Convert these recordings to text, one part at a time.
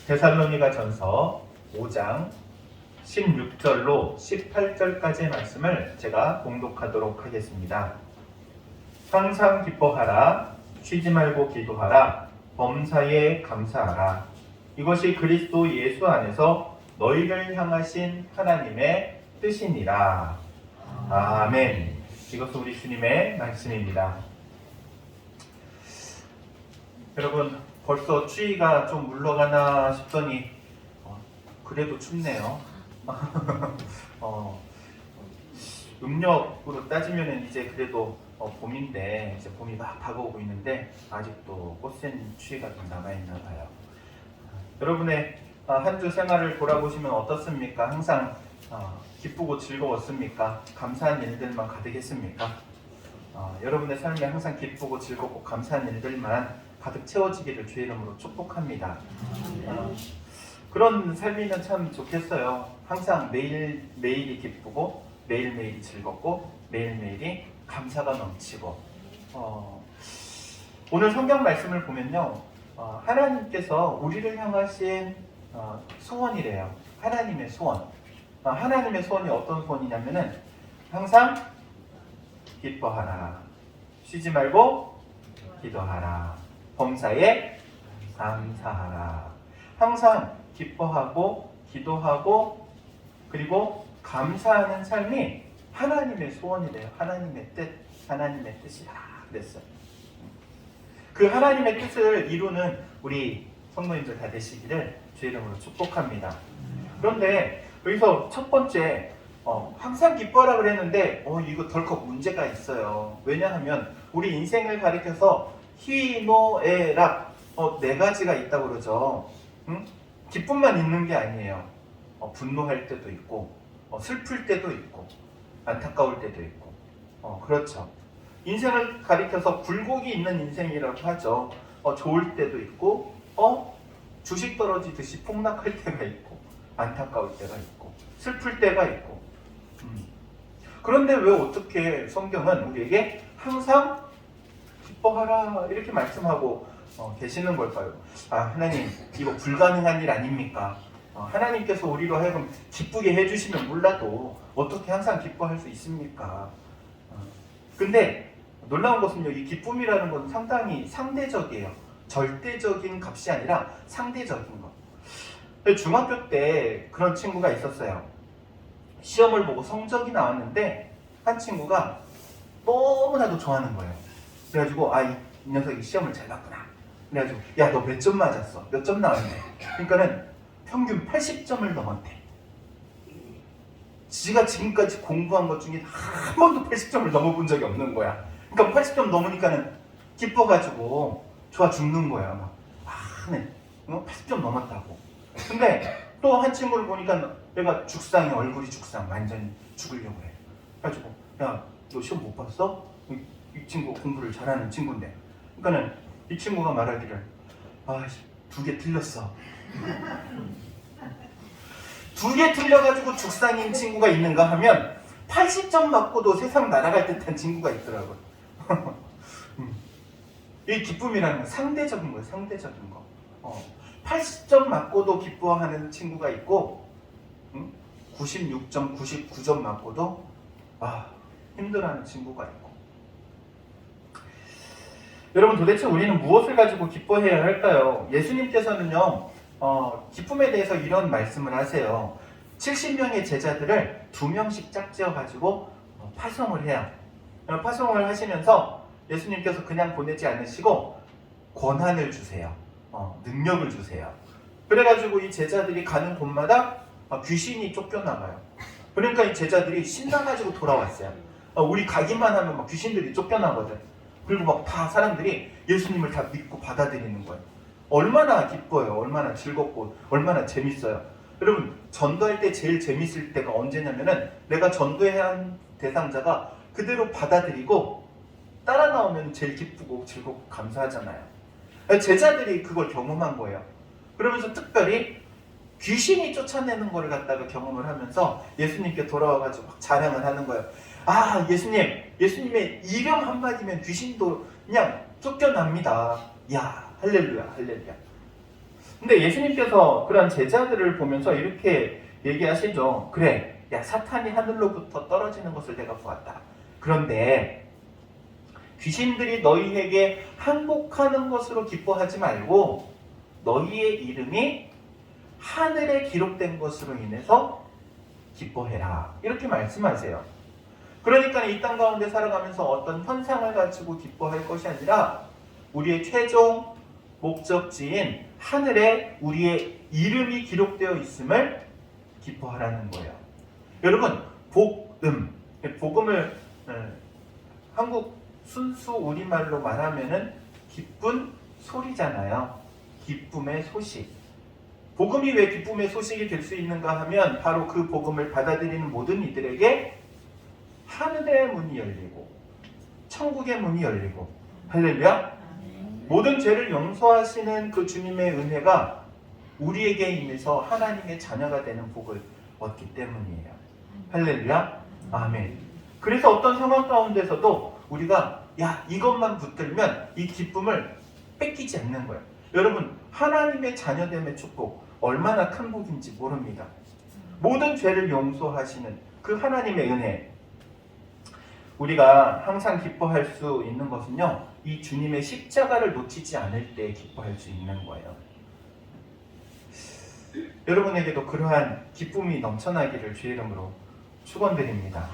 데살로니가전서 5장 16절로 18절까지의 말씀을 제가 봉독하도록 하겠습니다. 항상 기뻐하라, 쉬지 말고 기도하라, 범사에 감사하라. 이것이 그리스도 예수 안에서 너희를 향하신 하나님의 뜻이니라. 아멘. 이것은 우리 주님의 말씀입니다. 여러분, 벌써 추위가 좀 물러가나 싶더니 그래도 춥네요. 음력으로 따지면 이제 그래도 봄인데 이제 봄이 막 다가오고 있는데 아직도 꽃샘 추위가 좀 남아있나 봐요. 여러분의 한 주 생활을 돌아보시면 어떻습니까? 항상 기쁘고 즐거웠습니까? 감사한 일들만 가득했습니까? 여러분의 삶에 항상 기쁘고 즐겁고 감사한 일들만 가득 채워지기를 주의 이름으로 축복합니다. 그런 삶이면 참 좋겠어요. 항상 매일매일이 기쁘고 매일매일이 즐겁고 매일매일이 감사가 넘치고. 오늘 성경 말씀을 보면요, 하나님께서 우리를 향하신 소원이래요. 하나님의 소원. 하나님의 소원이 어떤 소원이냐면은 항상 기뻐하라, 쉬지 말고 기도하라, 범사에 감사하라. 항상 기뻐하고 기도하고 그리고 감사하는 삶이 하나님의 소원이래요. 하나님의 뜻, 하나님의 뜻이라 그랬어요. 그 하나님의 뜻을 이루는 우리 성도님들 다 되시기를 주의 이름으로 축복합니다. 그런데 여기서 첫 번째 항상 기뻐하라 그랬는데 이거 덜컥 문제가 있어요. 왜냐하면 우리 인생을 가리켜서 희노애락 네 가지가 있다고 그러죠. 기쁨만 있는 게 아니에요. 분노할 때도 있고 슬플 때도 있고 안타까울 때도 있고 그렇죠. 인생을 가리켜서 굴곡이 있는 인생이라고 하죠. 좋을 때도 있고 주식 떨어지듯이 폭락할 때가 있고 안타까울 때가 있고 슬플 때가 있고. 그런데 왜 어떻게 성경은 우리에게 항상 기뻐하라 이렇게 말씀하고 계시는 걸까요? 하나님, 이거 불가능한 일 아닙니까? 하나님께서 우리로 하여금 기쁘게 해주시면 몰라도 어떻게 항상 기뻐할 수 있습니까? 근데 놀라운 것은요, 이 기쁨이라는 건 상당히 상대적이에요. 절대적인 값이 아니라 상대적인 것. 중학교 때 그런 친구가 있었어요. 시험을 보고 성적이 나왔는데 한 친구가 너무나도 좋아하는 거예요. 그래가지고 이 녀석이 시험을 잘 봤구나. 그래가지고 야, 너 몇 점 맞았어? 몇 점 나왔네? 그러니까는 평균 80점을 넘었대. 지가 지금까지 공부한 것 중에 한 번도 80점을 넘어본 적이 없는 거야. 그러니까 80점 넘으니까는 기뻐가지고 좋아 죽는 거야. 막 네, 80점 넘었다고. 근데 또 한 친구를 보니까 얘가 죽상이, 얼굴이 죽상, 완전히 죽으려고 해. 그래가지고 야, 너 시험 못 봤어? 이 친구 공부를 잘하는 친구인데. 그러니까는 이 친구가 말하기를 2개 틀렸어. 2개 틀려가지고 죽상인 친구가 있는가 하면 80점 맞고도 세상 날아갈 듯한 친구가 있더라고요. 이 기쁨이라는 건 상대적인 거예요. 상대적인 거. 80점 맞고도 기뻐하는 친구가 있고 96점, 99점 맞고도 힘들어하는 친구가 있고. 여러분, 도대체 우리는 무엇을 가지고 기뻐해야 할까요? 예수님께서는요, 기쁨에 대해서 이런 말씀을 하세요. 70명의 제자들을 2명씩 짝지어가지고 파송을 해요. 파송을 하시면서 예수님께서 그냥 보내지 않으시고 권한을 주세요. 능력을 주세요. 그래가지고 이 제자들이 가는 곳마다 귀신이 쫓겨나가요. 그러니까 이 제자들이 신나가지고 돌아왔어요. 우리 가기만 하면 막 귀신들이 쫓겨나거든. 그리고 막 다 사람들이 예수님을 다 믿고 받아들이는 거예요. 얼마나 기뻐요. 얼마나 즐겁고 얼마나 재밌어요. 여러분, 전도할 때 제일 재밌을 때가 언제냐면은 내가 전도해야 한 대상자가 그대로 받아들이고 따라 나오면 제일 기쁘고 즐겁고 감사하잖아요. 제자들이 그걸 경험한 거예요. 그러면서 특별히 귀신이 쫓아내는 거를 갖다가 경험을 하면서 예수님께 돌아와가지고 막 자랑을 하는 거예요. 예수님의 이름 한마디면 귀신도 그냥 쫓겨납니다. 야, 할렐루야, 할렐루야. 근데 예수님께서 그런 제자들을 보면서 이렇게 얘기하시죠. 그래, 야, 사탄이 하늘로부터 떨어지는 것을 내가 보았다. 그런데 귀신들이 너희에게 항복하는 것으로 기뻐하지 말고 너희의 이름이 하늘에 기록된 것으로 인해서 기뻐해라. 이렇게 말씀하세요. 그러니까 이 땅 가운데 살아가면서 어떤 현상을 가지고 기뻐할 것이 아니라 우리의 최종 목적지인 하늘에 우리의 이름이 기록되어 있음을 기뻐하라는 거예요. 여러분, 복음을 한국 순수 우리말로 말하면은 기쁜 소리잖아요. 기쁨의 소식. 복음이 왜 기쁨의 소식이 될 수 있는가 하면 바로 그 복음을 받아들이는 모든 이들에게 하늘의 문이 열리고 천국의 문이 열리고, 할렐루야. 모든 죄를 용서하시는 그 주님의 은혜가 우리에게 임해서 하나님의 자녀가 되는 복을 얻기 때문이에요. 할렐루야. 아멘. 그래서 어떤 상황 가운데서도 우리가 이것만 붙들면 이 기쁨을 뺏기지 않는 거예요. 여러분, 하나님의 자녀됨의 축복 얼마나 큰 복인지 모릅니다. 모든 죄를 용서하시는 그 하나님의 은혜, 우리가 항상 기뻐할 수 있는 것은요, 이 주님의 십자가를 놓치지 않을 때 기뻐할 수 있는 거예요. 여러분에게도 그러한 기쁨이 넘쳐나기를 주의 이름으로 축원드립니다.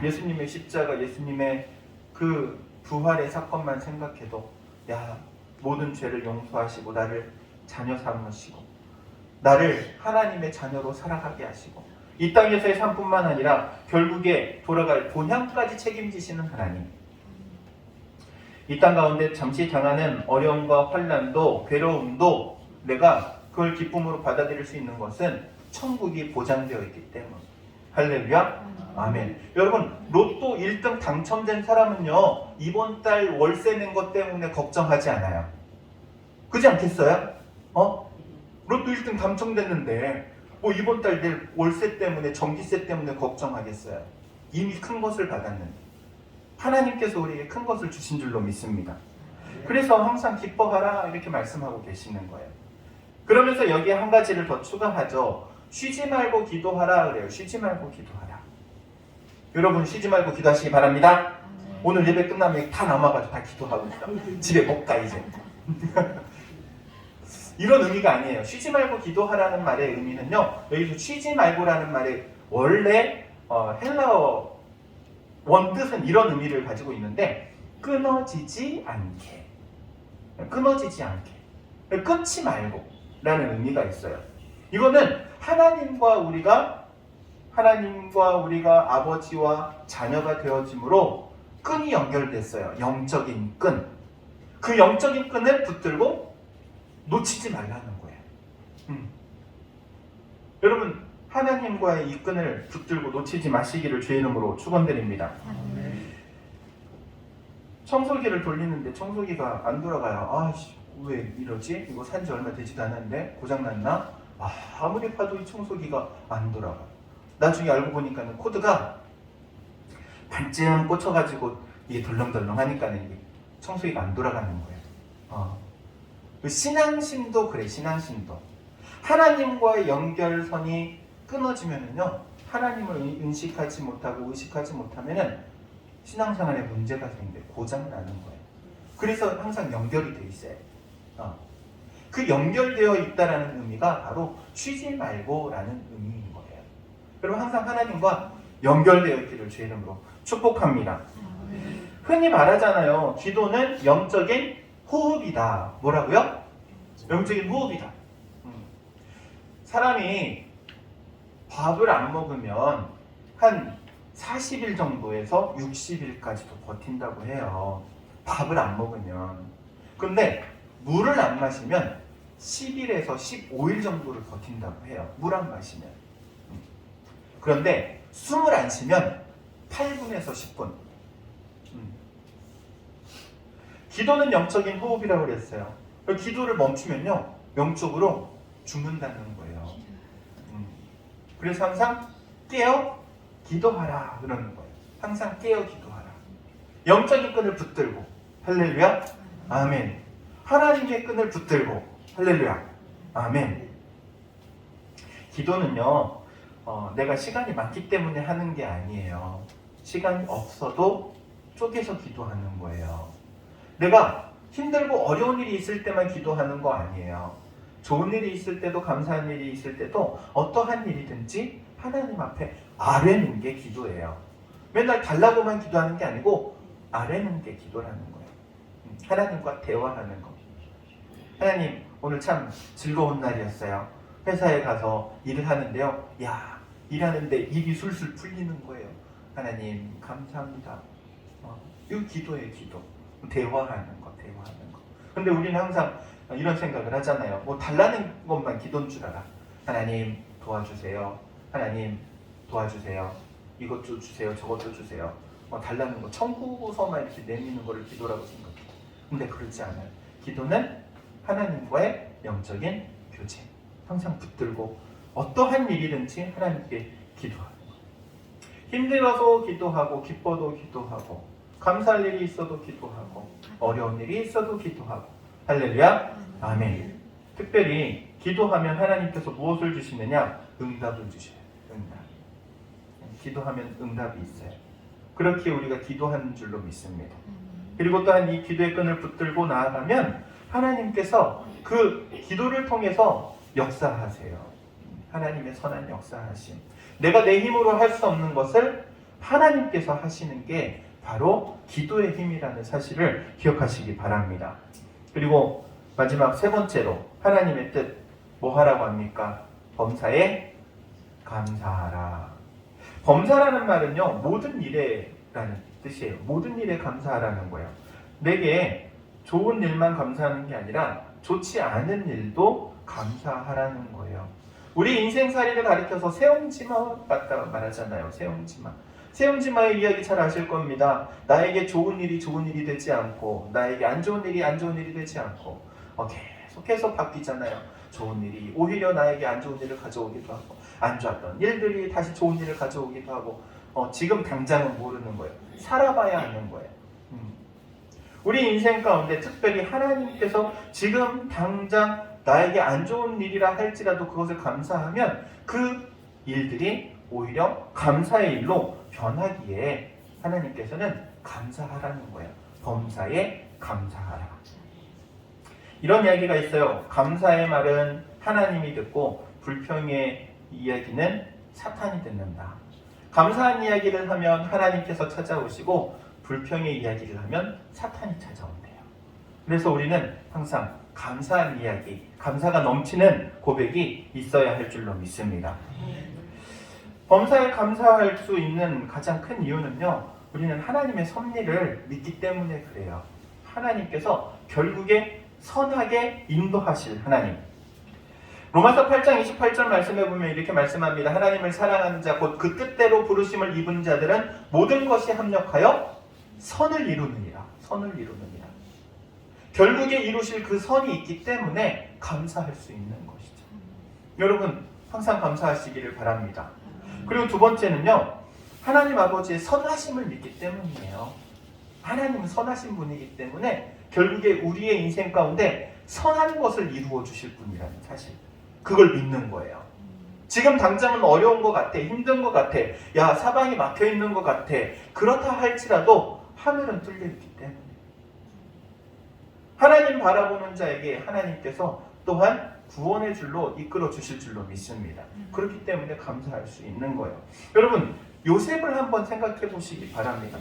예수님의 십자가, 예수님의 그 부활의 사건만 생각해도 모든 죄를 용서하시고 나를 자녀 삼으시고 나를 하나님의 자녀로 살아가게 하시고 이 땅에서의 삶뿐만 아니라 결국에 돌아갈 본향까지 책임지시는 하나님. 이 땅 가운데 잠시 당하는 어려움과 환난도 괴로움도 내가 그걸 기쁨으로 받아들일 수 있는 것은 천국이 보장되어 있기 때문. 할렐루야. 아멘. 여러분, 로또 1등 당첨된 사람은요, 이번 달 월세 낸 것 때문에 걱정하지 않아요. 그렇지 않겠어요? 로또 1등 당첨됐는데 이번 달 낼 월세 때문에, 전기세 때문에 걱정하겠어요? 이미 큰 것을 받았는데 하나님께서 우리에게 큰 것을 주신 줄로 믿습니다. 그래서 항상 기뻐하라 이렇게 말씀하고 계시는 거예요. 그러면서 여기에 한 가지를 더 추가하죠. 쉬지 말고 기도하라 그래요. 쉬지 말고 기도하라. 여러분, 쉬지 말고 기도하시기 바랍니다. 오늘 예배 끝나면 다 남아가지고 다 기도하고 있어. 집에 못 가 이제. 이런 의미가 아니에요. 쉬지 말고 기도하라는 말의 의미는요, 여기서 쉬지 말고라는 말의 원래 헬라어 원뜻은 이런 의미를 가지고 있는데, 끊어지지 않게, 끊지 말고 라는 의미가 있어요. 이거는 하나님과 우리가 아버지와 자녀가 되어짐으로 끈이 연결됐어요. 영적인 끈. 그 영적인 끈을 붙들고 놓치지 말라는 거예요. 여러분, 하나님과의 이 끈을 붙들고 놓치지 마시기를 주의 이름으로 축원드립니다. 청소기를 돌리는데 청소기가 안 돌아가요. 왜 이러지? 이거 산지 얼마 되지도 않았는데 고장났나? 아무리 봐도 이 청소기가 안 돌아가. 나중에 알고 보니까는 코드가 반쯤 꽂혀가지고 이게 덜렁덜렁 하니까는 이게 청소기가 안 돌아가는 거예요. 신앙심도 그래. 신앙심도 하나님과의 연결선이 끊어지면은요, 하나님을 인식하지 못하고 의식하지 못하면은 신앙생활에 문제가 생겨요. 고장나는 거예요. 그래서 항상 연결이 돼 있어요. 그 연결되어 있다라는 의미가 바로 쉬지 말고라는 의미인 거예요. 여러분, 항상 하나님과 연결되어 있기를 주의 이름으로 축복합니다. 흔히 말하잖아요. 기도는 영적인 호흡이다. 뭐라고요? 영적인 호흡이다. 사람이 밥을 안 먹으면 한 40일 정도에서 60일까지도 버틴다고 해요. 밥을 안 먹으면. 근데 물을 안 마시면 10일에서 15일 정도를 버틴다고 해요. 물 안 마시면. 그런데 숨을 안 쉬면 8분에서 10분. 기도는 영적인 호흡이라고 그랬어요. 기도를 멈추면요, 영적으로 죽는다는 거예요. 그래서 항상 깨어 기도하라 그러는 거예요. 항상 깨어 기도하라. 영적인 끈을 붙들고, 할렐루야. 아멘. 하나님의 끈을 붙들고, 할렐루야. 아멘. 기도는요, 내가 시간이 많기 때문에 하는 게 아니에요. 시간이 없어도 쪼개서 기도하는 거예요. 내가 힘들고 어려운 일이 있을 때만 기도하는 거 아니에요. 좋은 일이 있을 때도, 감사한 일이 있을 때도 어떠한 일이든지 하나님 앞에 아뢰는 게 기도예요. 맨날 달라고만 기도하는 게 아니고 아뢰는 게 기도라는 거예요. 하나님과 대화하는 거. 하나님, 오늘 참 즐거운 날이었어요. 회사에 가서 일을 하는데요. 야, 일하는데 입이 술술 풀리는 거예요. 하나님, 감사합니다. 이거 기도예요, 기도. 대화하는 거. 근데 우리는 항상 이런 생각을 하잖아요. 뭐 달라는 것만 기도인 줄 알아. 하나님, 도와주세요. 하나님, 도와주세요. 이것도 주세요. 저것도 주세요. 달라는 거, 청구서만 이렇게 내미는 거를 기도라고 생각해요. 근데 그렇지 않아요. 기도는 하나님과의 영적인 교제. 항상 붙들고 어떠한 일이든지 하나님께 기도하는 거예요. 힘들어서 기도하고, 기뻐도 기도하고, 감사할 일이 있어도 기도하고, 어려운 일이 있어도 기도하고. 할렐루야, 아멘. 특별히 기도하면 하나님께서 무엇을 주시느냐? 응답을 주셔요. 응답. 기도하면 응답이 있어요. 그렇게 우리가 기도하는 줄로 믿습니다. 그리고 또한 이 기도의 끈을 붙들고 나아가면 하나님께서 그 기도를 통해서 역사하세요. 하나님의 선한 역사하심. 내가 내 힘으로 할 수 없는 것을 하나님께서 하시는 게 바로 기도의 힘이라는 사실을 기억하시기 바랍니다. 그리고 마지막 세 번째로 하나님의 뜻, 뭐 하라고 합니까? 범사에 감사하라. 범사라는 말은요, 모든 일에 라는 뜻이에요. 모든 일에 감사하라는 거예요. 내게 좋은 일만 감사하는 게 아니라 좋지 않은 일도 감사하라는 거예요. 우리 인생살이를 가리켜서 세움지마 같다 말하잖아요. 세움지마의 이야기 잘 아실 겁니다. 나에게 좋은 일이 되지 않고, 나에게 안 좋은 일이 되지 않고, 계속해서 바뀌잖아요. 좋은 일이 오히려 나에게 안 좋은 일을 가져오기도 하고, 안 좋았던 일들이 다시 좋은 일을 가져오기도 하고, 지금 당장은 모르는 거예요. 살아봐야 아는 거예요. 우리 인생 가운데 특별히 하나님께서 지금 당장 나에게 안 좋은 일이라 할지라도 그것을 감사하면 그 일들이 오히려 감사의 일로 변하기에 하나님께서는 감사하라는 거예요. 범사에 감사하라. 이런 이야기가 있어요. 감사의 말은 하나님이 듣고 불평의 이야기는 사탄이 듣는다. 감사한 이야기를 하면 하나님께서 찾아오시고 불평의 이야기를 하면 사탄이 찾아온대요. 그래서 우리는 항상 감사한 이야기, 감사가 넘치는 고백이 있어야 할 줄로 믿습니다. 범사에 감사할 수 있는 가장 큰 이유는요, 우리는 하나님의 섭리를 믿기 때문에 그래요. 하나님께서 결국에 선하게 인도하실 하나님. 로마서 8장 28절 말씀해 보면 이렇게 말씀합니다. 하나님을 사랑하는 자 곧 그 뜻대로 부르심을 입은 자들은 모든 것이 합력하여 선을 이루느니라. 결국에 이루실 그 선이 있기 때문에 감사할 수 있는 것이죠. 여러분 항상 감사하시기를 바랍니다. 그리고 두 번째는요, 하나님 아버지의 선하심을 믿기 때문이에요. 하나님은 선하신 분이기 때문에 결국에 우리의 인생 가운데 선한 것을 이루어 주실 분이라는 사실, 그걸 믿는 거예요. 지금 당장은 어려운 것 같아, 힘든 것 같아, 야 사방이 막혀 있는 것 같아. 그렇다 할지라도 하늘은 뚫려 있기 때문에 하나님 바라보는 자에게 하나님께서 또한 구원의 줄로 이끌어 주실 줄로 믿습니다. 그렇기 때문에 감사할 수 있는 거예요. 여러분 요셉을 한번 생각해 보시기 바랍니다.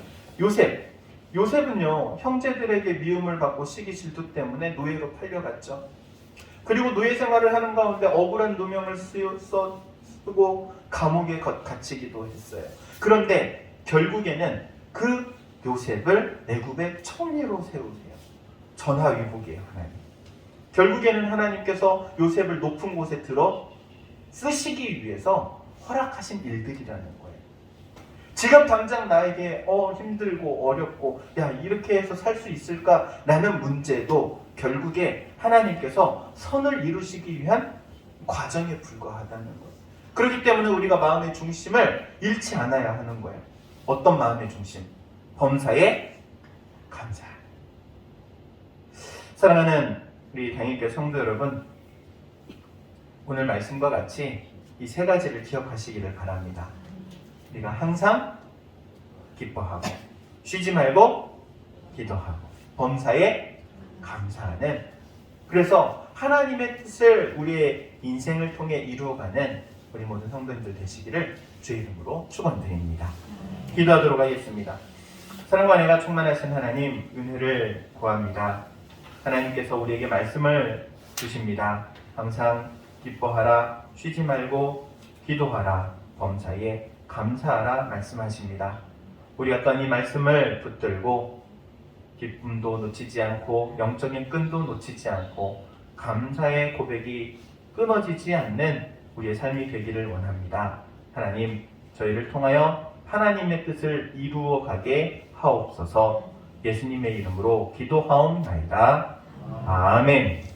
요셉은요, 형제들에게 미움을 받고 시기 질투 때문에 노예로 팔려갔죠. 그리고 노예 생활을 하는 가운데 억울한 누명을 쓰고 감옥에 갇히기도 했어요. 그런데 결국에는 그 요셉을 애굽의 총리로 세우세요. 전하위복이에요, 하나님. 결국에는 하나님께서 요셉을 높은 곳에 들어 쓰시기 위해서 허락하신 일들이라는 거예요. 지금 당장 나에게 힘들고 어렵고 야 이렇게 해서 살 수 있을까라는 문제도 결국에 하나님께서 선을 이루시기 위한 과정에 불과하다는 거예요. 그렇기 때문에 우리가 마음의 중심을 잃지 않아야 하는 거예요. 어떤 마음의 중심? 범사에 감사. 사랑하는 우리 당일교 성도 여러분, 오늘 말씀과 같이 이 세 가지를 기억하시기를 바랍니다. 우리가 항상 기뻐하고 쉬지 말고 기도하고 범사에 감사하는, 그래서 하나님의 뜻을 우리의 인생을 통해 이루어가는 우리 모든 성도님들 되시기를 주의 이름으로 축원드립니다. 기도하도록 하겠습니다. 사랑과 은혜가 충만하신 하나님, 은혜를 구합니다. 하나님께서 우리에게 말씀을 주십니다. 항상 기뻐하라, 쉬지 말고 기도하라, 범사에 감사하라 말씀하십니다. 우리가 또한 이 말씀을 붙들고 기쁨도 놓치지 않고 영적인 끈도 놓치지 않고 감사의 고백이 끊어지지 않는 우리의 삶이 되기를 원합니다. 하나님, 저희를 통하여 하나님의 뜻을 이루어 가게 하옵소서. 예수님의 이름으로 기도하옵나이다. 아멘.